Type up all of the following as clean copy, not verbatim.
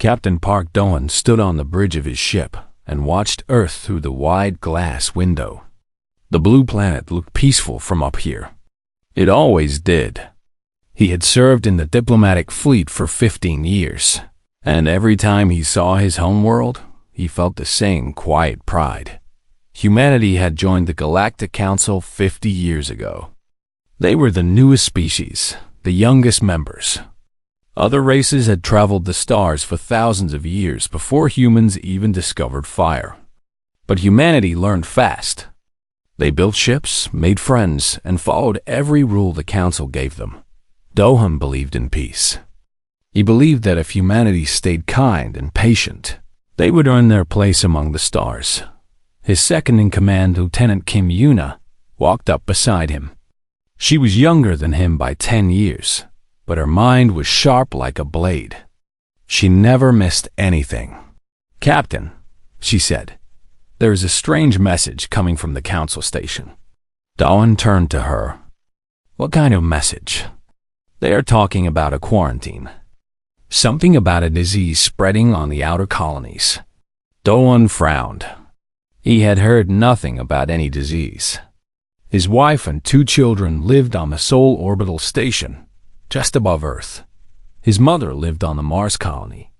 Captain Park Doan stood on the bridge of his ship and watched Earth through the wide glass window. The blue planet looked peaceful from up here. It always did. He had served in the diplomatic fleet for 15 years, and every time he saw his homeworld, he felt the same quiet pride. Humanity had joined the Galactic Council 50 years ago. They were the newest species, the youngest members. Other races had traveled the stars for thousands of years before humans even discovered fire. But humanity learned fast. They built ships, made friends, and followed every rule the Council gave them. Dohan believed in peace. He believed that if humanity stayed kind and patient, they would earn their place among the stars. His second-in-command, Lieutenant Kim Yuna, walked up beside him. She was younger than him by 10 years, but her mind was sharp like a blade. She never missed anything. "Captain," she said, "there is a strange message coming from the Council station." Doan turned to her. "What kind of message?" "They are talking about a quarantine. Something about a disease spreading on the outer colonies." Doan frowned. He had heard nothing about any disease. His wife and 2 children lived on the Sol orbital station, just above Earth. His mother lived on the Mars colony.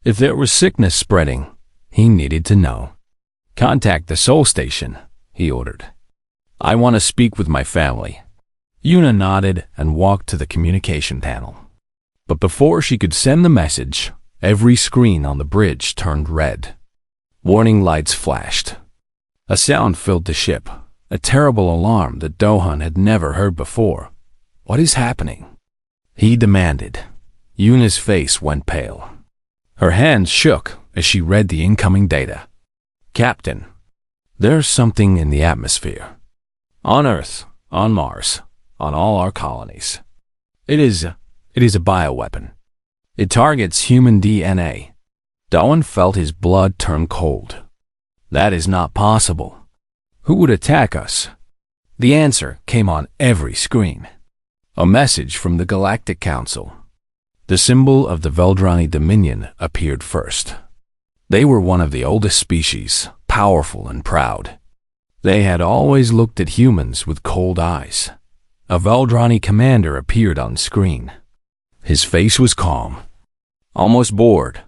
If there was sickness spreading, he needed to know. "Contact the Sol station," he ordered. "I want to speak with my family." Yuna nodded and walked to the communication panel. But before she could send the message, every screen on the bridge turned red. Warning lights flashed. A sound filled the ship, a terrible alarm that Dohan had never heard before. "What is happening?" he demanded. Yuna's face went pale. Her hands shook as she read the incoming data. "Captain, there's something in the atmosphere. On Earth, on Mars, on all our colonies. It is a bioweapon. It targets human DNA." Doan felt his blood turn cold. "That is not possible. Who would attack us?" The answer came on every screen. A message from the Galactic Council. The symbol of the Veldrani Dominion appeared first. They were one of the oldest species, powerful and proud. They had always looked at humans with cold eyes. A Veldrani commander appeared on screen. His face was calm, almost bored.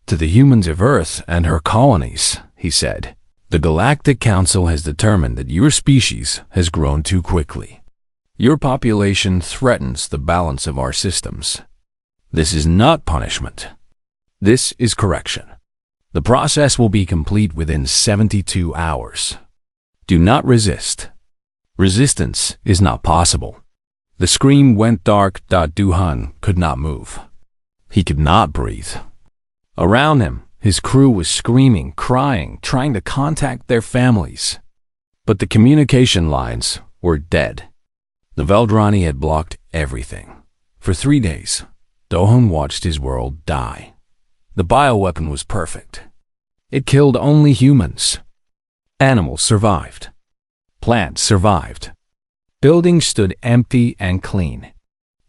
"To the humans of Earth and her colonies," he said, "the Galactic Council has determined that your species has grown too quickly. Your population threatens the balance of our systems. This is not punishment. This is correction. The process will be complete within 72 hours. Do not resist. Resistance is not possible." The screen went dark. Dohan could not move. He could not breathe. Around him, his crew was screaming, crying, trying to contact their families. But the communication lines were dead. The Veldrani had blocked everything. For 3 days, Dohan watched his world die. The bioweapon was perfect. It killed only humans. Animals survived. Plants survived. Buildings stood empty and clean.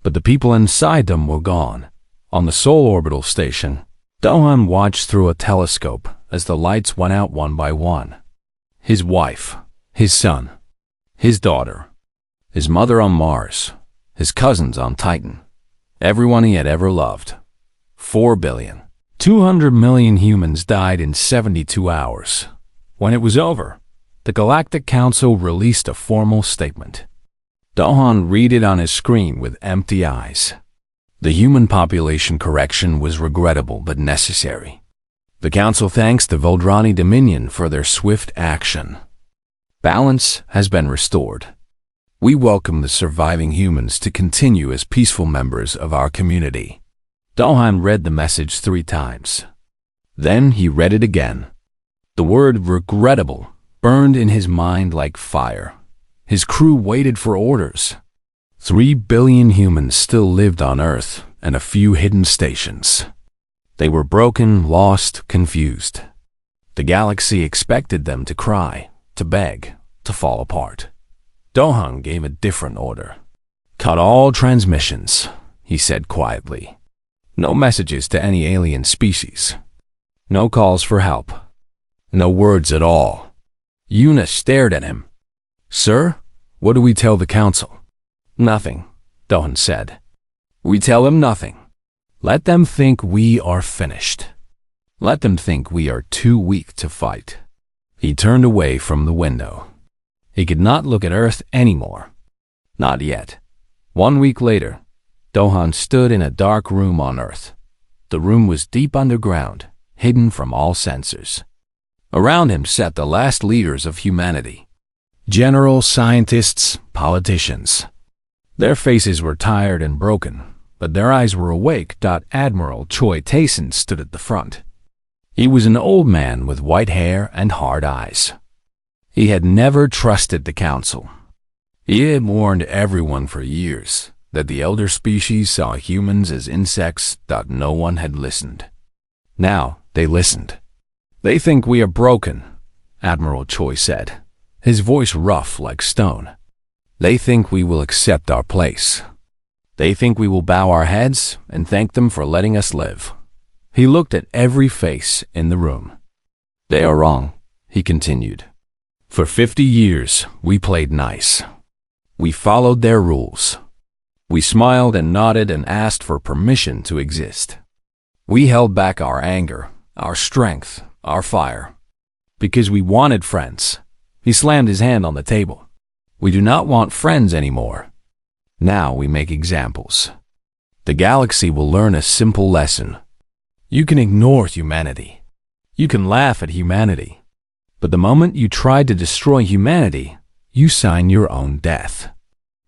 But the people inside them were gone. On the Sol orbital station, Dohan watched through a telescope as the lights went out one by one. His wife, his son, his daughter, his mother on Mars, his cousins on Titan, everyone he had ever loved. 4 billion. 200 million humans died in 72 hours. When it was over, the Galactic Council released a formal statement. Dohan read it on his screen with empty eyes. The human population correction was regrettable but necessary. The Council thanks the Veldrani Dominion for their swift action. Balance has been restored. We welcome the surviving humans to continue as peaceful members of our community. Dohan read the message 3 times. Then he read it again. The word regrettable burned in his mind like fire. His crew waited for orders. 3 billion humans still lived on Earth and a few hidden stations. They were broken, lost, confused. The galaxy expected them to cry, to beg, to fall apart. Dohan gave a different order. "Cut all transmissions," he said quietly. No messages to any alien species. No calls for help. No words at all. Eunice stared at him. "Sir, what do we tell the council?" "Nothing," Dohan said. "We tell them nothing. Let them think we are finished. Let them think we are too weak to fight." He turned away from the window. He could not look at Earth anymore. Not yet. 1 week later, Dohan stood in a dark room on Earth. The room was deep underground, hidden from all sensors. Around him sat the last leaders of humanity. Generals, scientists, politicians. Their faces were tired and broken, but their eyes were awake. Admiral Choi Taeson stood at the front. He was an old man with white hair and hard eyes. He had never trusted the council. He had warned everyone for years that the elder species saw humans as insects. No one had listened. Now they listened. "They think we are broken," Admiral Choi said, his voice rough like stone. "They think we will accept our place. They think we will bow our heads and thank them for letting us live." He looked at every face in the room. "They are wrong," he continued. "For 50 years, we played nice. We followed their rules. We smiled and nodded and asked for permission to exist. We held back our anger, our strength, our fire, because we wanted friends." He slammed his hand on the table. "We do not want friends anymore. Now we make examples. The galaxy will learn a simple lesson. You can ignore humanity. You can laugh at humanity. But the moment you try to destroy humanity, you sign your own death."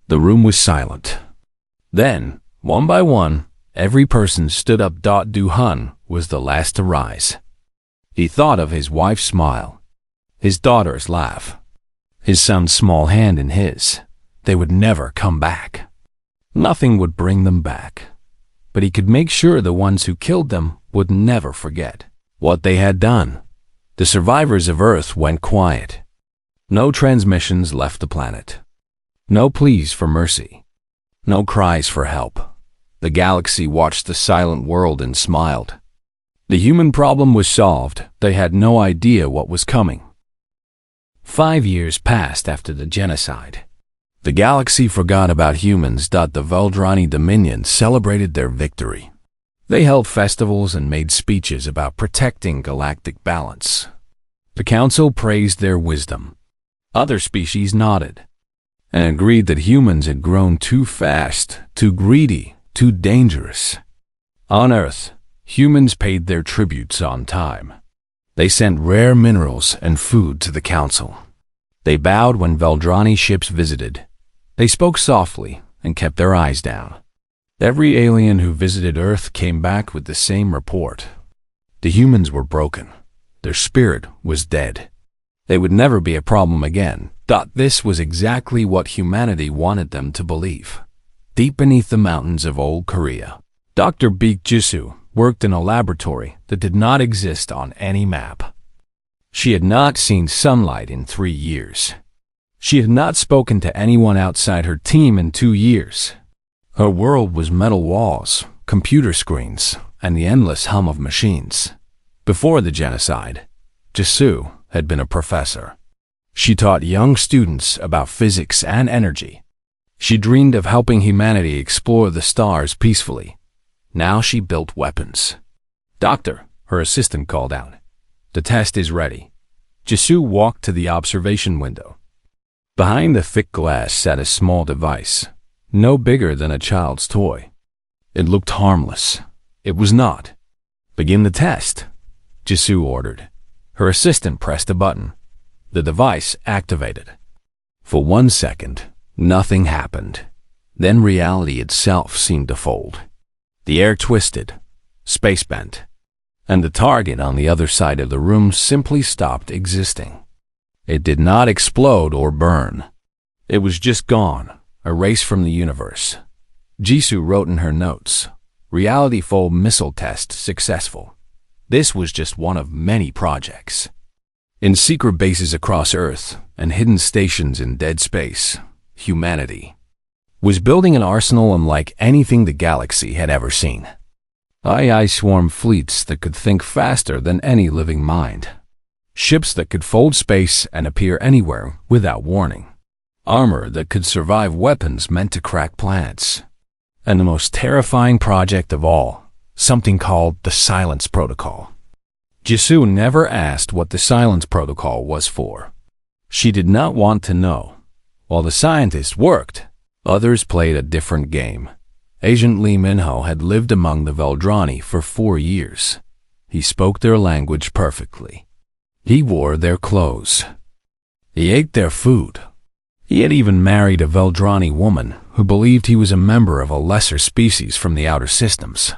The room was silent. Then, one by one, every person stood up. Dohan was the last to rise. He thought of his wife's smile, his daughter's laugh, his son's small hand in his. They would never come back. Nothing would bring them back. But he could make sure the ones who killed them would never forget what they had done. The survivors of Earth went quiet. No transmissions left the planet. No pleas for mercy. No cries for help. The galaxy watched the silent world and smiled. The human problem was solved. They had no idea what was coming. 5 years passed after the genocide. The galaxy forgot about humans. The Veldrani Dominion celebrated their victory. They held festivals and made speeches about protecting galactic balance. The council praised their wisdom. Other species nodded and agreed that humans had grown too fast, too greedy, too dangerous. On Earth, humans paid their tributes on time. They sent rare minerals and food to the council. They bowed when Veldrani ships visited. They spoke softly and kept their eyes down. Every alien who visited Earth came back with the same report. The humans were broken. Their spirit was dead. They would never be a problem again. This was exactly what humanity wanted them to believe. Deep beneath the mountains of old Korea, Dr. Baek Jisoo worked in a laboratory that did not exist on any map. She had not seen sunlight in 3 years. She had not spoken to anyone outside her team in 2 years. Her world was metal walls, computer screens, and the endless hum of machines. Before the genocide, Jisoo had been a professor. She taught young students about physics and energy. She dreamed of helping humanity explore the stars peacefully. Now she built weapons. "Doctor," her assistant called out. "The test is ready." Jisoo walked to the observation window. Behind the thick glass sat a small device, no bigger than a child's toy. It looked harmless. It was not. "Begin the test," Jisoo ordered. Her assistant pressed a button. The device activated. For 1 second, nothing happened. Then reality itself seemed to fold. The air twisted, space bent, and the target on the other side of the room simply stopped existing. It did not explode or burn. It was just gone, erased from the universe. Jisoo wrote in her notes, "Reality Fold missile test successful." This was just one of many projects. In secret bases across Earth and hidden stations in dead space, humanity was building an arsenal unlike anything the galaxy had ever seen. II swarm fleets that could think faster than any living mind. Ships that could fold space and appear anywhere without warning. Armor that could survive weapons meant to crack planets. And the most terrifying project of all, something called the Silence Protocol. Jisoo never asked what the Silence Protocol was for. She did not want to know. While the scientists worked, others played a different game. Agent Lee Minho had lived among the Veldrani for 4 years. He spoke their language perfectly. He wore their clothes. He ate their food. He had even married a Veldrani woman who believed he was a member of a lesser species from the outer systems.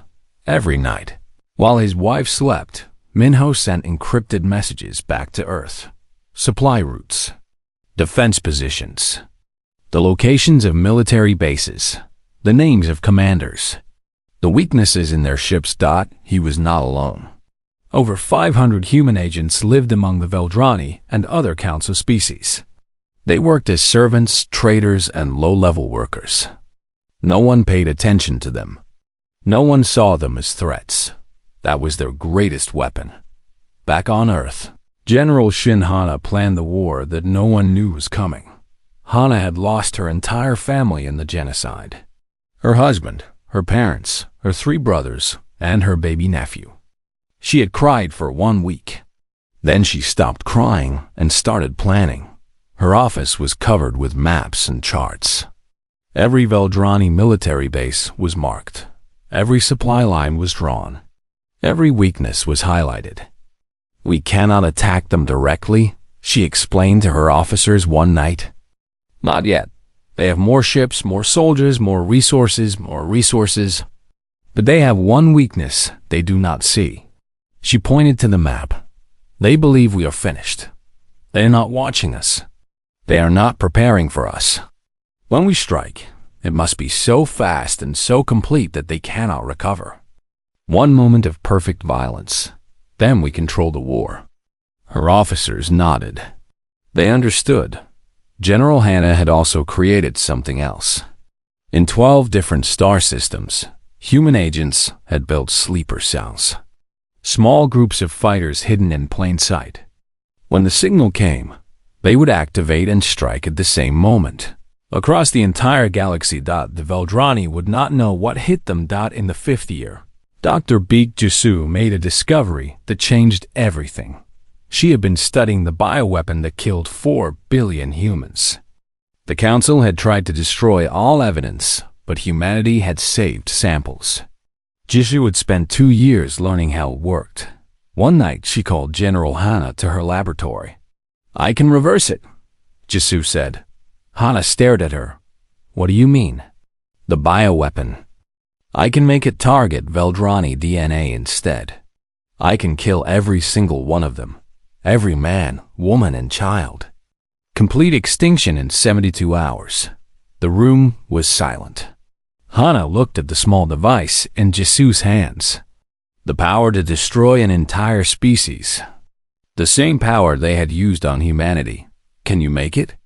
Every night, while his wife slept, Minho sent encrypted messages back to Earth. Supply routes, defense positions, the locations of military bases, the names of commanders, the weaknesses in their ships. He was not alone. Over 500 human agents lived among the Veldrani and other council species. They worked as servants, traders, and low-level workers. No one paid attention to them. No one saw them as threats. That was their greatest weapon. Back on Earth, General Shin Hana planned the war that no one knew was coming. Hana had lost her entire family in the genocide. Her husband, her parents, her 3 brothers, and her baby nephew. She had cried for 1 week. Then she stopped crying and started planning. Her office was covered with maps and charts. Every Veldrani military base was marked. Every supply line was drawn. Every weakness was highlighted. "We cannot attack them directly," she explained to her officers one night. "Not yet. They have more ships, more soldiers, more resources. But they have one weakness they do not see." She pointed to the map. "They believe we are finished. They are not watching us. They are not preparing for us. When we strike, it must be so fast and so complete that they cannot recover. One moment of perfect violence. Then we control the war." Her officers nodded. They understood. General Hana had also created something else. In 12 different star systems, human agents had built sleeper cells. Small groups of fighters hidden in plain sight. When the signal came, they would activate and strike at the same moment. Across the entire galaxy. The Veldrani would not know what hit them. In the 5th year, Dr. Beek Jisoo made a discovery that changed everything. She had been studying the bioweapon that killed 4 billion humans. The Council had tried to destroy all evidence, but humanity had saved samples. Jisoo had spent 2 years learning how it worked. One night, she called General Hana to her laboratory. "I can reverse it," Jisoo said. Hana stared at her. "What do you mean?" "The bioweapon. I can make it target Veldrani DNA instead. I can kill every single one of them. Every man, woman, and child. Complete extinction in 72 hours. The room was silent. Hana looked at the small device in Jisoo's hands. The power to destroy an entire species. The same power they had used on humanity. "Can you make it?"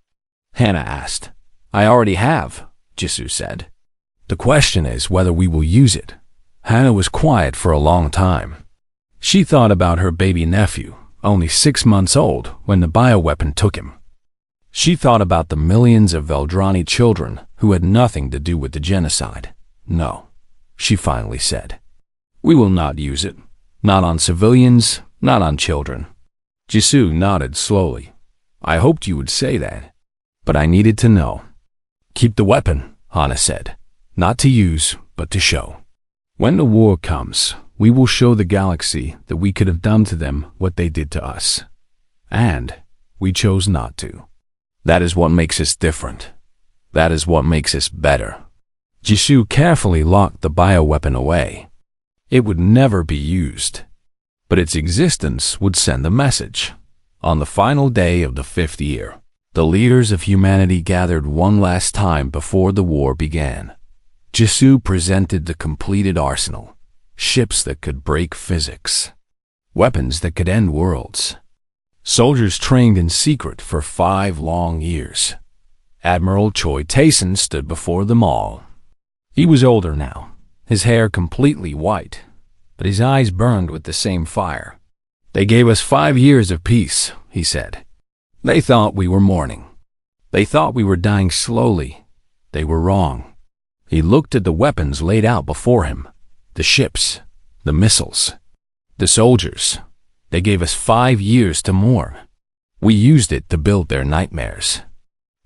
Hana asked. "I already have," Jisoo said. "The question is whether we will use it." Hana was quiet for a long time. She thought about her baby nephew, only 6 months old when the bioweapon took him. She thought about the millions of Veldrani children who had nothing to do with the genocide. "No," she finally said. "We will not use it. Not on civilians, not on children." Jisoo nodded slowly. "I hoped you would say that. But I needed to know." "Keep the weapon," Hana said. "Not to use, but to show. When the war comes, we will show the galaxy that we could have done to them what they did to us. And we chose not to. That is what makes us different. That is what makes us better." Jisoo carefully locked the bioweapon away. It would never be used. But its existence would send a message. On the final day of the 5th year, the leaders of humanity gathered one last time before the war began. Jisoo presented the completed arsenal. Ships that could break physics. Weapons that could end worlds. Soldiers trained in secret for 5 long years. Admiral Choi Taeson stood before them all. He was older now, his hair completely white, but his eyes burned with the same fire. "They gave us 5 years of peace," he said. "They thought we were mourning. They thought we were dying slowly. They were wrong." He looked at the weapons laid out before him, the ships, the missiles, the soldiers. "They gave us 5 years to mourn. We used it to build their nightmares.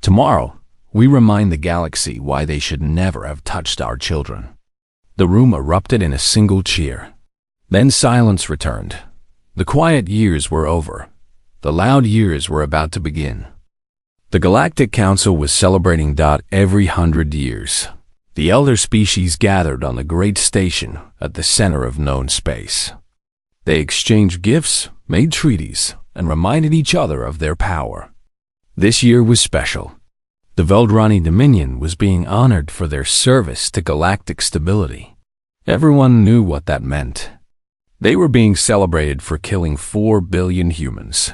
Tomorrow, we remind the galaxy why they should never have touched our children." The room erupted in a single cheer. Then silence returned. The quiet years were over. The loud years were about to begin. The Galactic Council was celebrating every 100 years. The elder species gathered on the great station at the center of known space. They exchanged gifts, made treaties, and reminded each other of their power. This year was special. The Veldrani Dominion was being honored for their service to galactic stability. Everyone knew what that meant. They were being celebrated for killing 4 billion humans.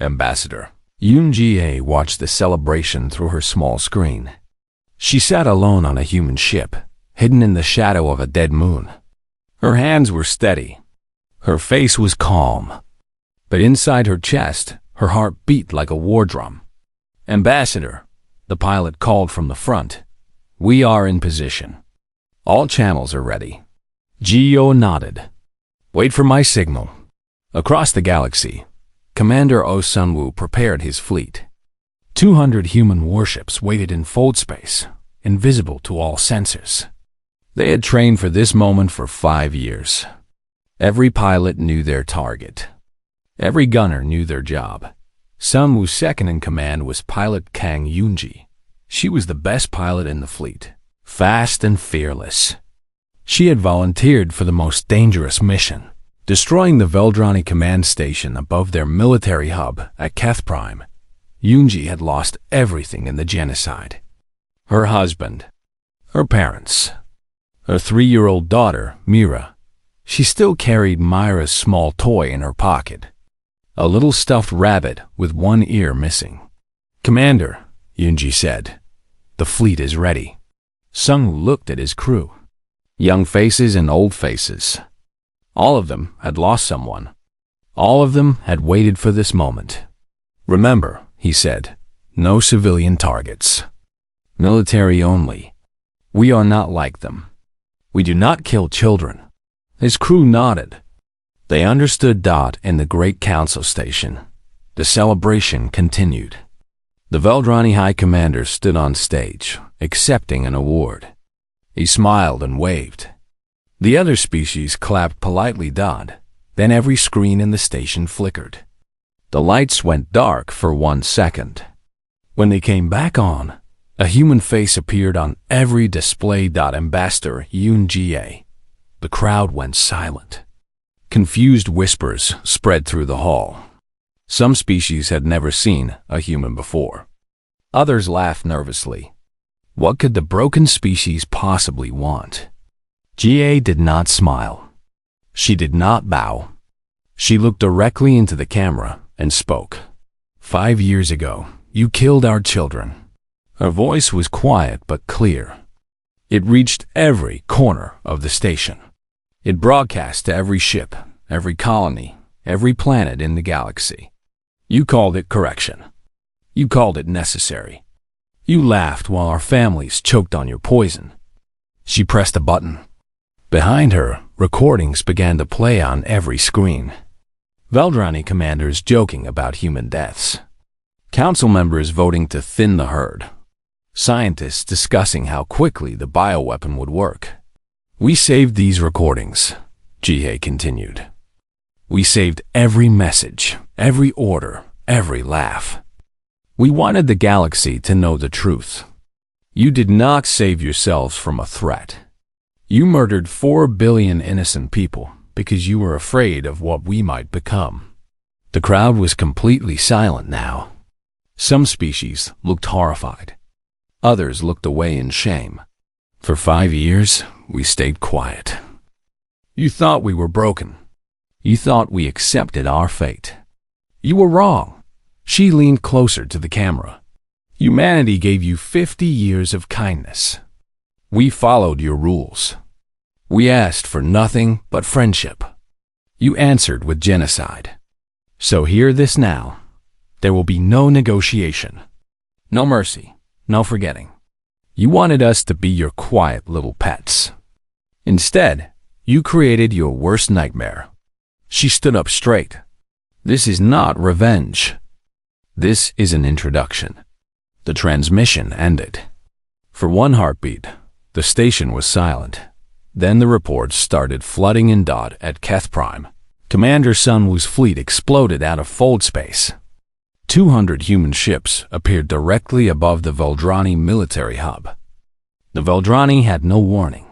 Ambassador Yunjie watched the celebration through her small screen. She sat alone on a human ship, hidden in the shadow of a dead moon. Her hands were steady. Her face was calm. But inside her chest, her heart beat like a war drum. "Ambassador," the pilot called from the front, "we are in position. All channels are ready." Gio nodded. "Wait for my signal." Across the galaxy, Commander O Sunwoo prepared his fleet. 200 human warships waited in fold space, invisible to all sensors. They had trained for this moment for 5 years. Every pilot knew their target. Every gunner knew their job. Sunwoo's second in command was pilot Kang Yunji. She was the best pilot in the fleet, fast and fearless. She had volunteered for the most dangerous mission, destroying the Veldrani command station above their military hub at Keth Prime. Yunji had lost everything in the genocide. Her husband, her parents, her 3-year-old daughter, Mira. She still carried Myra's small toy in her pocket, a little stuffed rabbit with one ear missing. "Commander," Yunji said, "the fleet is ready." Sung looked at his crew. Young faces and old faces. All of them had lost someone. All of them had waited for this moment. "Remember," he said, "no civilian targets. Military only. We are not like them. We do not kill children." His crew nodded. They understood. In the Great Council Station, the celebration continued. The Veldrani High Commander stood on stage, accepting an award. He smiled and waved. The other species clapped politely. Then every screen in the station flickered. The lights went dark for 1 second. When they came back on, a human face appeared on every display. Ambassador Yunjie. The crowd went silent. Confused whispers spread through the hall. Some species had never seen a human before. Others laughed nervously. What could the broken species possibly want? Jie did not smile. She did not bow. She looked directly into the camera and spoke. 5 years ago, you killed our children." Her voice was quiet but clear. It reached every corner of the station. It broadcast to every ship, every colony, every planet in the galaxy. You called it correction. You called it necessary. You laughed while our families choked on your poison. She pressed a button. Behind her, recordings began to play on every screen. Veldrani commanders joking about human deaths. Council members voting to thin the herd. Scientists discussing how quickly the bioweapon would work. "We saved these recordings," Jihei continued. "We saved every message, every order, every laugh. We wanted the galaxy to know the truth. You did not save yourselves from a threat. You murdered 4 billion innocent people because you were afraid of what we might become." The crowd was completely silent now. Some species looked horrified. Others looked away in shame. "For 5 years, we stayed quiet. You thought we were broken. You thought we accepted our fate. You were wrong." She leaned closer to the camera. "Humanity gave you 50 years of kindness. We followed your rules. We asked for nothing but friendship. You answered with genocide. So hear this now. There will be no negotiation. No mercy. No forgetting. You wanted us to be your quiet little pets. Instead, you created your worst nightmare. She stood up straight. This is not revenge. This is an introduction. The transmission ended. For one heartbeat, the station was silent. Then the reports started flooding in. At Keth Prime, Commander Sunwoo's fleet exploded out of fold space. 200 human ships appeared directly above the Veldrani military hub. The Veldrani had no warning.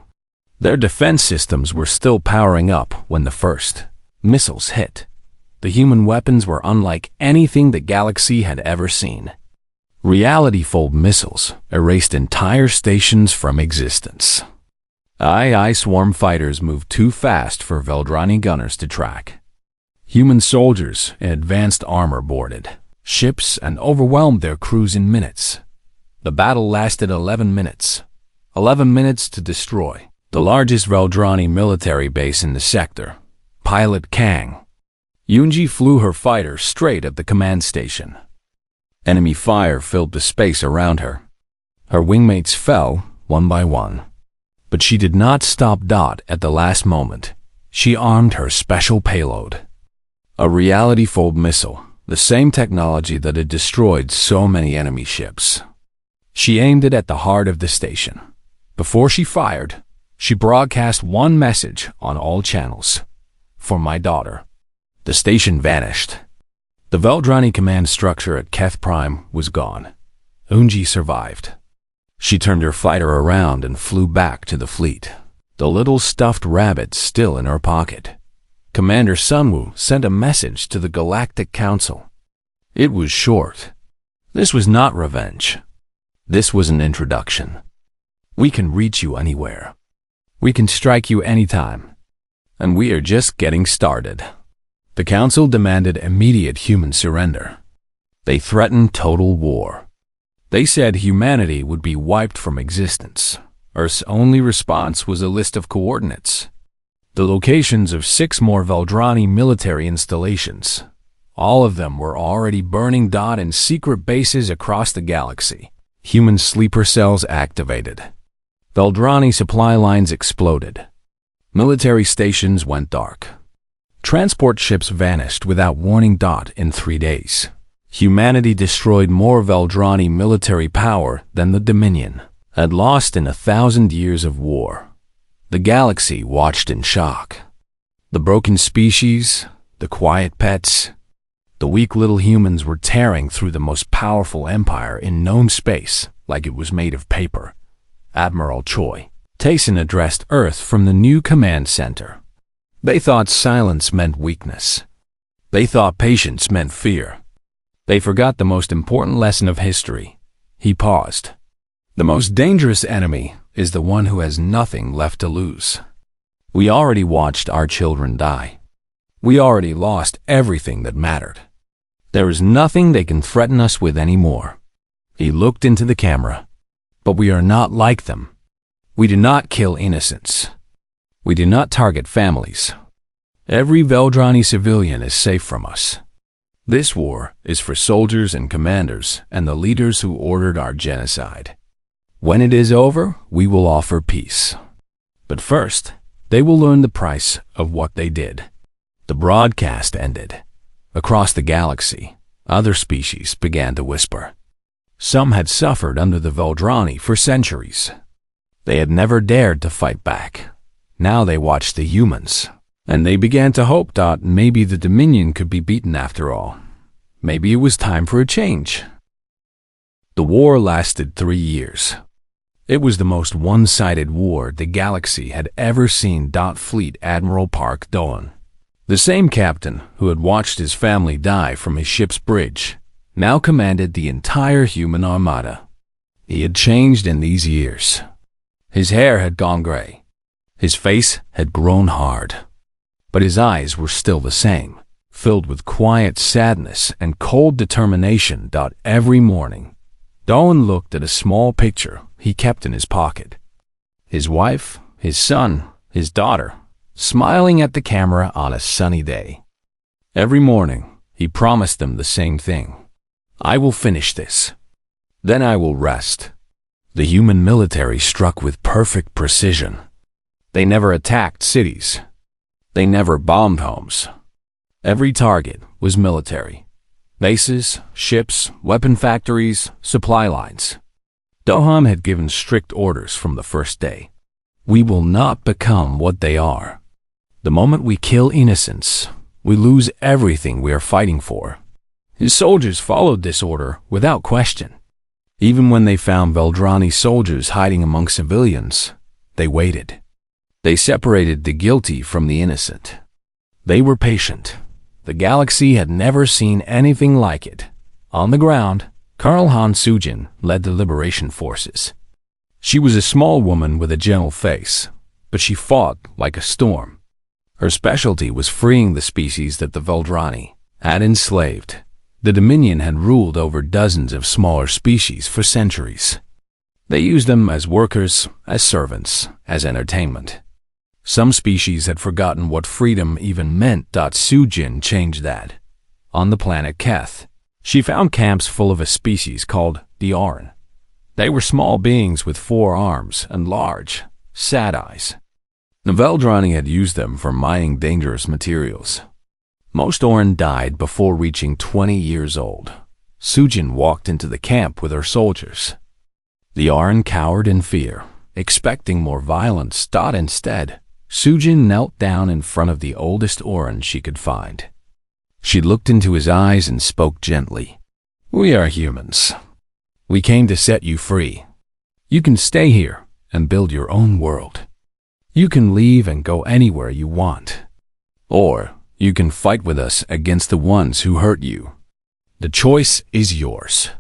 Their defense systems were still powering up when the first missiles hit. The human weapons were unlike anything the galaxy had ever seen. Reality-fold missiles erased entire stations from existence. II swarm fighters moved too fast for Veldrani gunners to track. Human soldiers in advanced armor boarded ships and overwhelmed their crews in minutes. The battle lasted 11 minutes. 11 minutes to destroy the largest Veldrani military base in the sector. Pilot Kang. Yunji flew her fighter straight at the command station. Enemy fire filled the space around her. Her wingmates fell one by one. But she did not stop. At the last moment, she armed her special payload. A reality-fold missile, the same technology that had destroyed so many enemy ships. She aimed it at the heart of the station. Before she fired, she broadcast one message on all channels. For my daughter. The station vanished. The Veldrani command structure at Keth Prime was gone. Unji survived. She turned her fighter around and flew back to the fleet, the little stuffed rabbit still in her pocket. Commander Sunwoo sent a message to the Galactic Council. It was short. This was not revenge. This was an introduction. We can reach you anywhere. We can strike you anytime. And we are just getting started. The Council demanded immediate human surrender. They threatened total war. They said humanity would be wiped from existence. Earth's only response was a list of coordinates. The locations of 6 more Veldrani military installations. All of them were already burning. In secret bases across the galaxy. Human sleeper cells activated. Veldrani supply lines exploded. Military stations went dark. Transport ships vanished without warning. In 3 days. Humanity destroyed more Veldrani military power than the Dominion had lost in 1,000 years of war. The galaxy watched in shock. The broken species, the quiet pets, the weak little humans were tearing through the most powerful empire in known space like it was made of paper. Admiral Choi Tayson addressed Earth from the new command center. They thought silence meant weakness. They thought patience meant fear. They forgot the most important lesson of history. He paused. The most dangerous enemy is the one who has nothing left to lose. We already watched our children die. We already lost everything that mattered. There is nothing they can threaten us with anymore. He looked into the camera. But we are not like them. We do not kill innocents. We do not target families. Every Veldrani civilian is safe from us. This war is for soldiers and commanders and the leaders who ordered our genocide. When it is over, we will offer peace. But first, they will learn the price of what they did. The broadcast ended. Across the galaxy, other species began to whisper. Some had suffered under the Veldrani for centuries. They had never dared to fight back. Now they watched the humans. And they began to hope maybe the Dominion could be beaten after all. Maybe it was time for a change. The war lasted 3 years. It was the most one-sided war the galaxy had ever seen. Fleet Admiral Park Doan, the same captain who had watched his family die from his ship's bridge, now commanded the entire human armada. He had changed in these years. His hair had gone gray. His face had grown hard. But his eyes were still the same, filled with quiet sadness and cold determination. Every morning, Doan looked at a small picture he kept in his pocket. His wife, his son, his daughter, smiling at the camera on a sunny day. Every morning, he promised them the same thing. I will finish this. Then I will rest. The human military struck with perfect precision. They never attacked cities. They never bombed homes. Every target was military. Bases, ships, weapon factories, supply lines. Doham had given strict orders from the first day. We will not become what they are. The moment we kill innocents, we lose everything we are fighting for. His soldiers followed this order without question. Even when they found Veldrani soldiers hiding among civilians, they waited. They separated the guilty from the innocent. They were patient. The galaxy had never seen anything like it. On the ground, Karl Han Sujin led the liberation forces. She was a small woman with a gentle face, but she fought like a storm. Her specialty was freeing the species that the Veldrani had enslaved. The Dominion had ruled over dozens of smaller species for centuries. They used them as workers, as servants, as entertainment. Some species had forgotten what freedom even meant. Sujin changed that. On the planet Keth, she found camps full of a species called the Aran. They were small beings with 4 arms and large, sad eyes. The Veldrani had used them for mining dangerous materials. Most Aran died before reaching 20 years old. Sujin walked into the camp with her soldiers. The Aran cowered in fear, expecting more violence. Instead, Sujin knelt down in front of the oldest Aran she could find. She looked into his eyes and spoke gently. We are humans. We came to set you free. You can stay here and build your own world. You can leave and go anywhere you want. Or you can fight with us against the ones who hurt you. The choice is yours.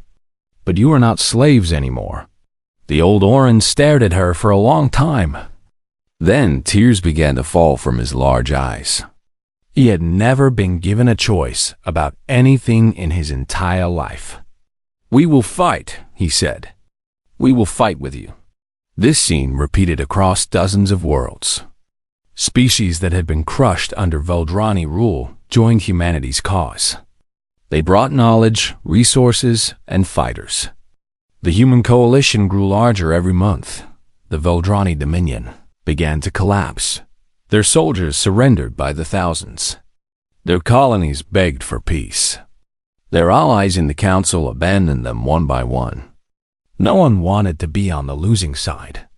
But you are not slaves anymore. The old Aran stared at her for a long time. Then tears began to fall from his large eyes. He had never been given a choice about anything in his entire life. We will fight, he said. We will fight with you. This scene repeated across dozens of worlds. Species that had been crushed under Veldrani rule joined humanity's cause. They brought knowledge, resources, and fighters. The human coalition grew larger every month. The Veldrani Dominion began to collapse. Their soldiers surrendered by the thousands. Their colonies begged for peace. Their allies in the council abandoned them one by one. No one wanted to be on the losing side.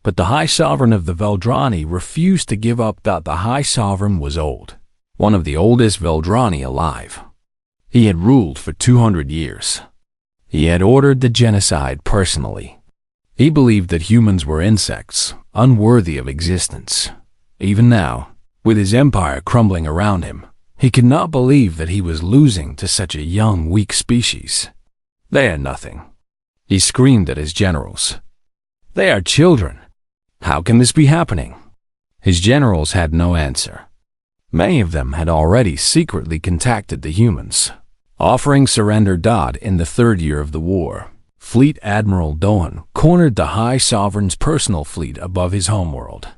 But the High Sovereign of the Veldrani refused to give up. The High Sovereign was old, one of the oldest Veldrani alive. He had ruled for 200 years. He had ordered the genocide personally. He believed that humans were insects, unworthy of existence. Even now, with his empire crumbling around him, he could not believe that he was losing to such a young, weak species. They are nothing. He screamed at his generals. They are children. How can this be happening? His generals had no answer. Many of them had already secretly contacted the humans, offering surrender. In the 3rd year of the war, Fleet Admiral Dohan cornered the High Sovereign's personal fleet above his homeworld.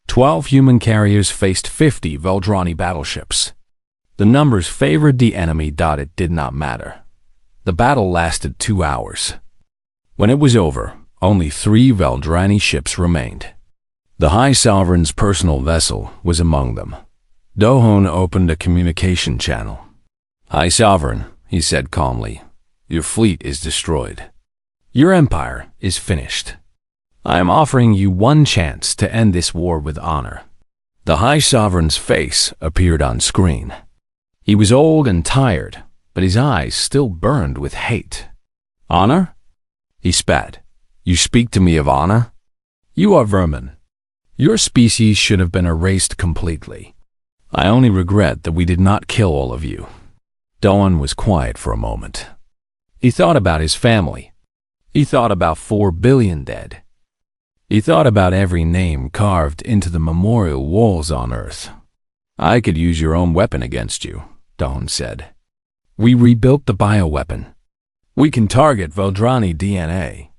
12 human carriers faced 50 Veldrani battleships. The numbers favored the enemy. It did not matter. The battle lasted 2 hours. When it was over, only 3 Veldrani ships remained. The High Sovereign's personal vessel was among them. Dohan opened a communication channel. High Sovereign, he said calmly, your fleet is destroyed. Your empire is finished. I am offering you one chance to end this war with honor. The High Sovereign's face appeared on screen. He was old and tired, but his eyes still burned with hate. Honor? He spat. You speak to me of honor? You are vermin. Your species should have been erased completely. I only regret that we did not kill all of you. Dohan was quiet for a moment. He thought about his family. He thought about 4 billion dead. He thought about every name carved into the memorial walls on Earth. I could use your own weapon against you, Dohan said. We rebuilt the bioweapon. We can target Veldrani DNA.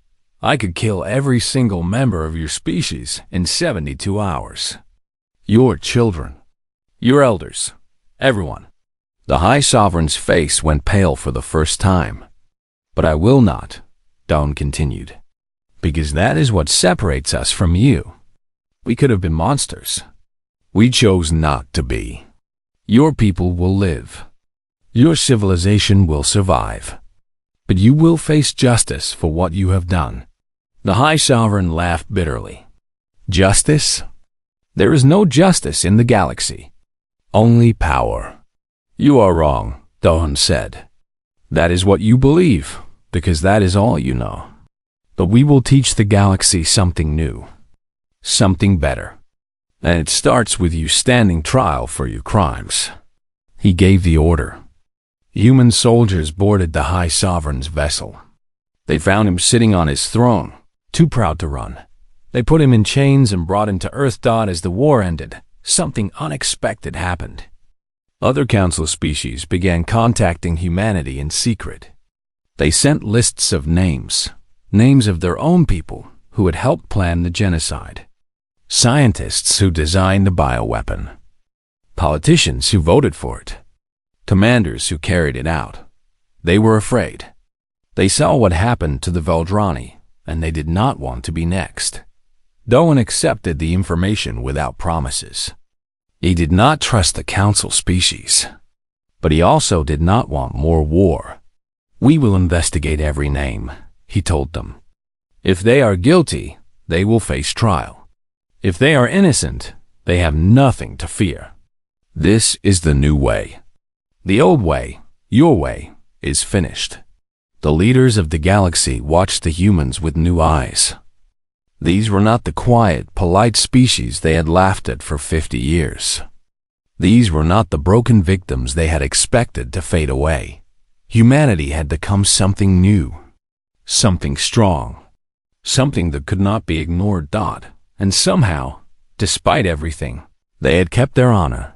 I could kill every single member of your species in 72 hours. Your children. Your elders. Everyone. The High Sovereign's face went pale for the first time. But I will not, Dawn continued, because that is what separates us from you. We could have been monsters. We chose not to be. Your people will live. Your civilization will survive. But you will face justice for what you have done. The High Sovereign laughed bitterly. Justice? There is no justice in the galaxy. Only power. You are wrong, Dawn said. That is what you believe, because that is all you know. But we will teach the galaxy something new. Something better. And it starts with you standing trial for your crimes. He gave the order. Human soldiers boarded the High Sovereign's vessel. They found him sitting on his throne, too proud to run. They put him in chains and brought him to Earth. As the war ended, something unexpected happened. Other council species began contacting humanity in secret. They sent lists of names of their own people who had helped plan the genocide. Scientists who designed the bioweapon. Politicians who voted for it. Commanders who carried it out. They were afraid. They saw what happened to the Veldrani, and they did not want to be next. Doan accepted the information without promises. He did not trust the council species, but he also did not want more war. We will investigate every name, he told them. If they are guilty, they will face trial. If they are innocent, they have nothing to fear. This is the new way. The old way, your way, is finished. The leaders of the galaxy watched the humans with new eyes. These were not the quiet, polite species they had laughed at for 50 years. These were not the broken victims they had expected to fade away. Humanity had become something new, something strong, something that could not be ignored. And somehow, despite everything, they had kept their honor.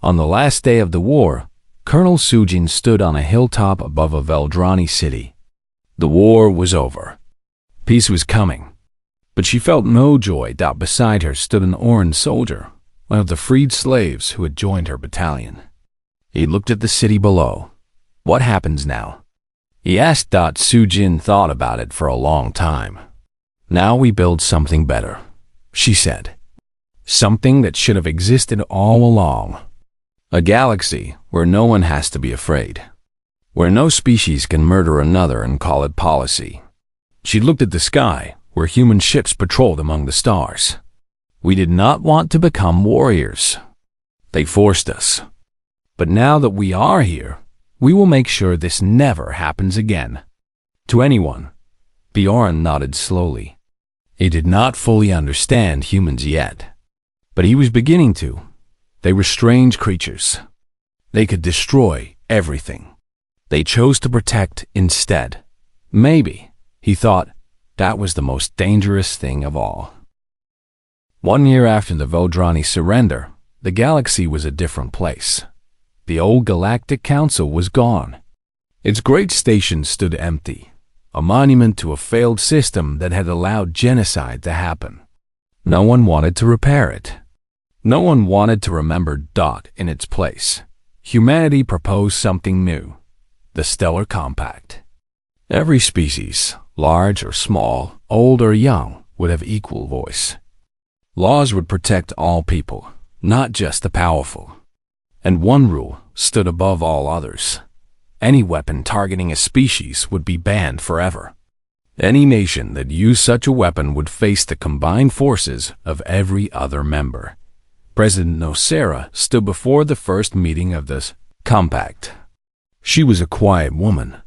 On the last day of the war, Colonel Sujin stood on a hilltop above a Veldrani city. The war was over. Peace was coming. But she felt no joy. Beside her stood an Oran soldier, one of the freed slaves who had joined her battalion. He looked at the city below. What happens now? He asked. Sujin thought about it for a long time. Now we build something better, she said. Something that should have existed all along. A galaxy where no one has to be afraid. Where no species can murder another and call it policy. She looked at the sky, where human ships patrolled among the stars. We did not want to become warriors. They forced us. But now that we are here, we will make sure this never happens again. To anyone. Bjorn nodded slowly. He did not fully understand humans yet. But he was beginning to. They were strange creatures. They could destroy everything. They chose to protect instead. Maybe, he thought, that was the most dangerous thing of all. 1 year after the Veldrani surrender, the galaxy was a different place. The old Galactic Council was gone. Its great station stood empty, a monument to a failed system that had allowed genocide to happen. No one wanted to repair it. No one wanted to remember. In its place, humanity proposed something new, the Stellar Compact. Every species, large or small, old or young, would have equal voice. Laws would protect all people, not just the powerful. And one rule stood above all others. Any weapon targeting a species would be banned forever. Any nation that used such a weapon would face the combined forces of every other member. President Nocera stood before the first meeting of this compact. She was a quiet woman,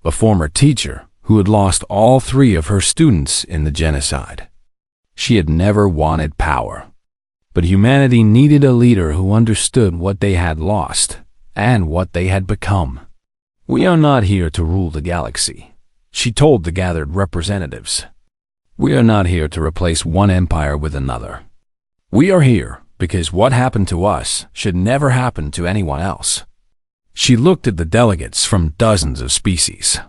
a former teacher who had lost all 3 of her students in the genocide. She had never wanted power. But humanity needed a leader who understood what they had lost and what they had become. We are not here to rule the galaxy, she told the gathered representatives. We are not here to replace one empire with another. We are here because what happened to us should never happen to anyone else. She looked at the delegates from dozens of species.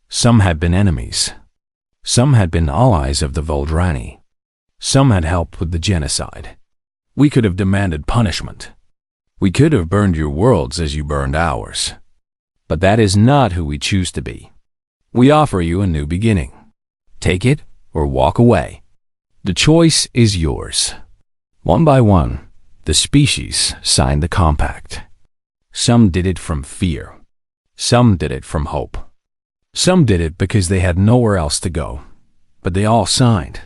Some had been enemies. Some had been allies of the Veldrani. Some had helped with the genocide. We could have demanded punishment. We could have burned your worlds as you burned ours. But that is not who we choose to be. We offer you a new beginning. Take it or walk away. The choice is yours. One by one, the species signed the compact. Some did it from fear. Some did it from hope. Some did it because they had nowhere else to go. But they all signed,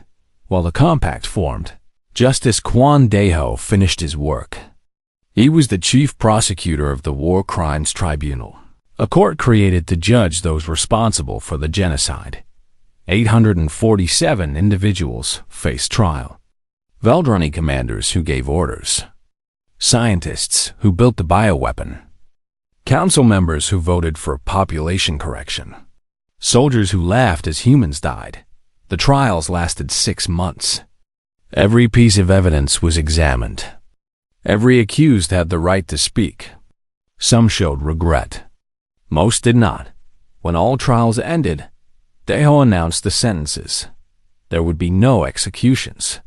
while the compact formed. Justice Quan Deho finished his work. He was the chief prosecutor of the War Crimes Tribunal, a court created to judge those responsible for the genocide. 847 individuals faced trial. Veldrani commanders who gave orders. Scientists who built the bioweapon. Council members who voted for population correction. Soldiers who laughed as humans died. The trials lasted 6 months. Every piece of evidence was examined. Every accused had the right to speak. Some showed regret. Most did not. When all trials ended, Deho announced the sentences. There would be no executions.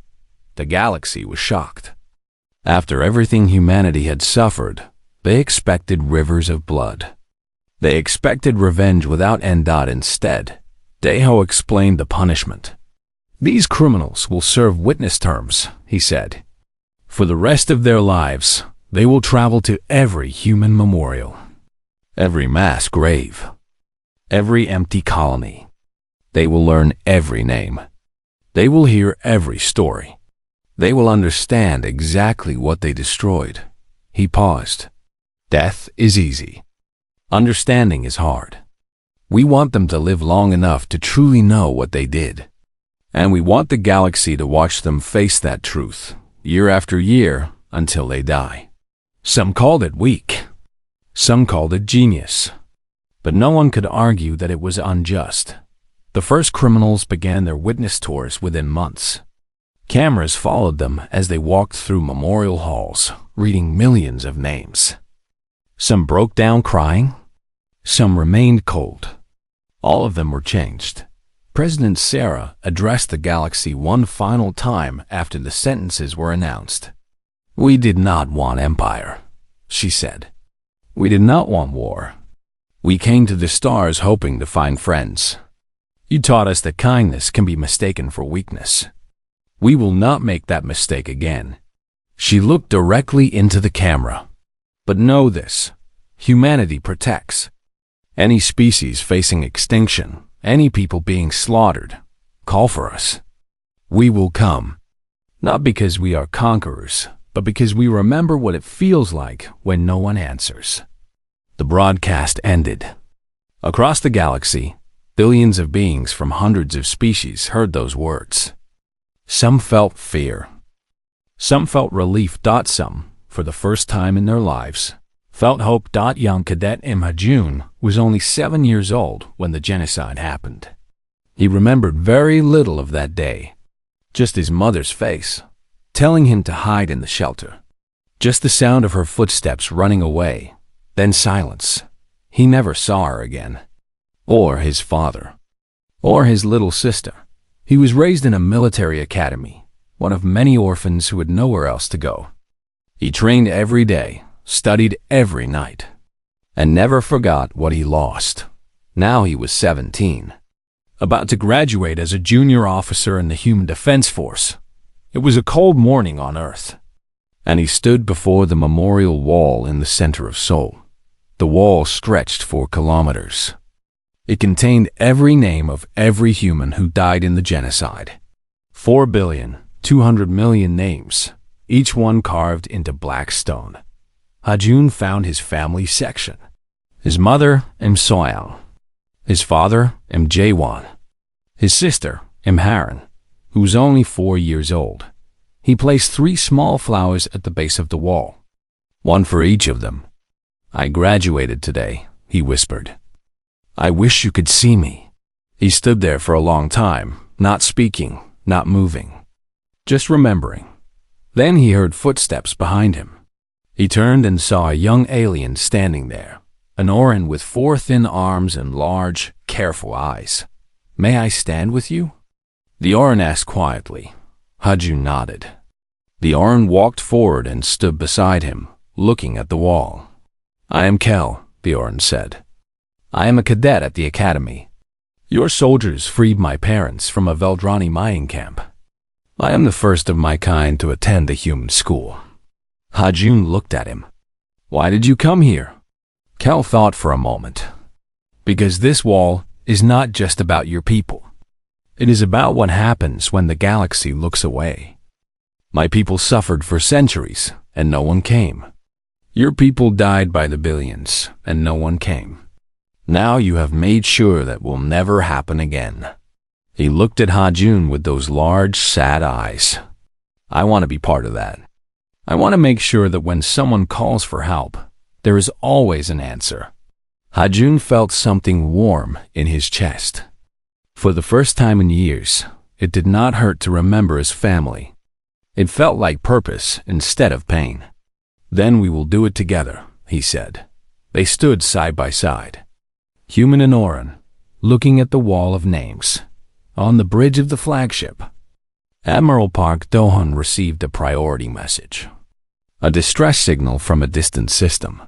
The galaxy was shocked. After everything humanity had suffered, they expected rivers of blood. They expected revenge without end. Instead, Deho explained the punishment. These criminals will serve witness terms, he said. For the rest of their lives, they will travel to every human memorial, every mass grave, every empty colony. They will learn every name. They will hear every story. They will understand exactly what they destroyed. He paused. Death is easy. Understanding is hard. We want them to live long enough to truly know what they did. And we want the galaxy to watch them face that truth, year after year, until they die. Some called it weak. Some called it genius. But no one could argue that it was unjust. The first criminals began their witness tours within months. Cameras followed them as they walked through memorial halls, reading millions of names. Some broke down crying. Some remained cold. All of them were changed. President Sarah addressed the galaxy one final time after the sentences were announced. We did not want empire, she said. We did not want war. We came to the stars hoping to find friends. You taught us that kindness can be mistaken for weakness. We will not make that mistake again. She looked directly into the camera. But know this, humanity protects. Any species facing extinction, any people being slaughtered, call for us. We will come. Not because we are conquerors, but because we remember what it feels like when no one answers. The broadcast ended. Across the galaxy, billions of beings from hundreds of species heard those words. Some felt fear. Some felt relief. Some, for the first time in their lives, felt hope. Young cadet Imhajun was only 7 years old when the genocide happened. He remembered very little of that day. Just his mother's face, telling him to hide in the shelter. Just the sound of her footsteps running away, then silence. He never saw her again. Or his father. Or his little sister. He was raised in a military academy, one of many orphans who had nowhere else to go. He trained every day, studied every night, and never forgot what he lost. Now he was 17, about to graduate as a junior officer in the Human Defense Force. It was a cold morning on Earth, and he stood before the memorial wall in the center of Seoul. The wall stretched for kilometers. It contained every name of every human who died in the genocide. 4,200,000,000 names, each one carved into black stone. Hajun found his family section. His mother, Soyang. His father, Jaewon. His sister, Haran, who was only 4 years old. He placed 3 small flowers at the base of the wall, one for each of them. I graduated today, he whispered. I wish you could see me. He stood there for a long time, not speaking, not moving, just remembering. Then he heard footsteps behind him. He turned and saw a young alien standing there, an Orin with 4 thin arms and large, careful eyes. May I stand with you? The Orin asked quietly. Hajun nodded. The Orn walked forward and stood beside him, looking at the wall. "I am Kel," the Orn said. "I am a cadet at the academy. Your soldiers freed my parents from a Veldrani mining camp. I am the first of my kind to attend a human school." Hajun looked at him. "Why did you come here?" Kel thought for a moment. "Because this wall is not just about your people. It is about what happens when the galaxy looks away. My people suffered for centuries, and no one came. Your people died by the billions, and no one came. Now you have made sure that will never happen again." He looked at Hajun with those large, sad eyes. "I want to be part of that. I want to make sure that when someone calls for help, there is always an answer." Hajun felt something warm in his chest. For the first time in years, it did not hurt to remember his family. It felt like purpose instead of pain. "Then we will do it together," he said. They stood side by side, human and Orin, looking at the wall of names. On the bridge of the flagship, Admiral Park Dohan received a priority message, a distress signal from a distant system.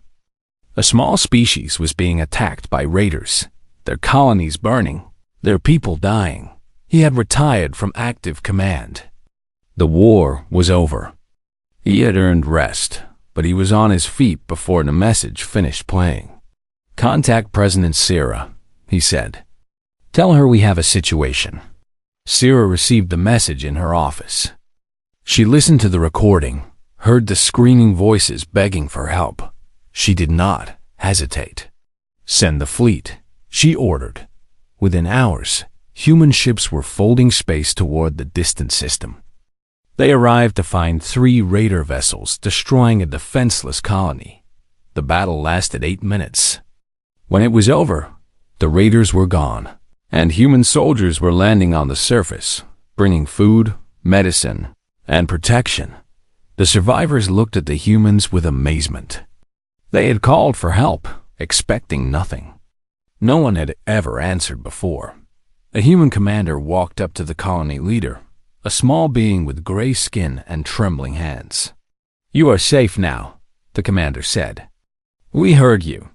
A small species was being attacked by raiders, their colonies burning, their people dying. He had retired from active command. The war was over. He had earned rest, but he was on his feet before the message finished playing. "Contact President Sierra," he said. "Tell her we have a situation." Sierra received the message in her office. She listened to the recording, heard the screaming voices begging for help. She did not hesitate. "Send the fleet," she ordered. Within hours, human ships were folding space toward the distant system. They arrived to find 3 raider vessels destroying a defenseless colony. The battle lasted 8 minutes. When it was over, the raiders were gone, and human soldiers were landing on the surface, bringing food, medicine, and protection. The survivors looked at the humans with amazement. They had called for help, expecting nothing. No one had ever answered before. A human commander walked up to the colony leader, a small being with gray skin and trembling hands. "You are safe now," the commander said. "We heard you.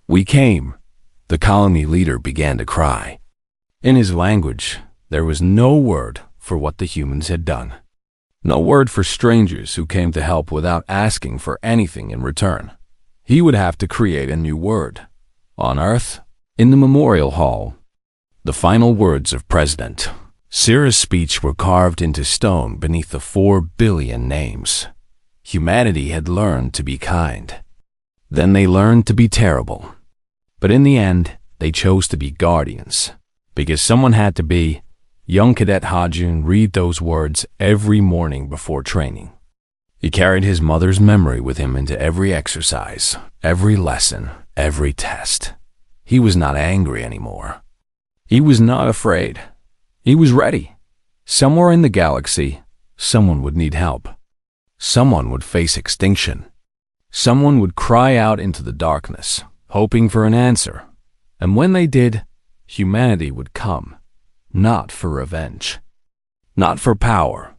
We came." The colony leader began to cry. In his language, there was no word for what the humans had done. No word for strangers who came to help without asking for anything in return. He would have to create a new word. On Earth, in the memorial hall, the final words of President Sierra's speech were carved into stone beneath the 4 billion names. Humanity had learned to be kind. Then they learned to be terrible. But in the end, they chose to be guardians, because someone had to be. Young Cadet Hajun read those words every morning before training. He carried his mother's memory with him into every exercise, every lesson, every test. He was not angry anymore. He was not afraid. He was ready. Somewhere in the galaxy, someone would need help. Someone would face extinction. Someone would cry out into the darkness, hoping for an answer. And when they did, humanity would come, not for revenge, not for power,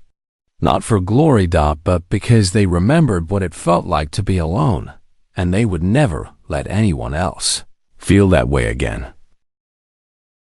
not for glory, but because they remembered what it felt like to be alone, and they would never let anyone else feel that way again.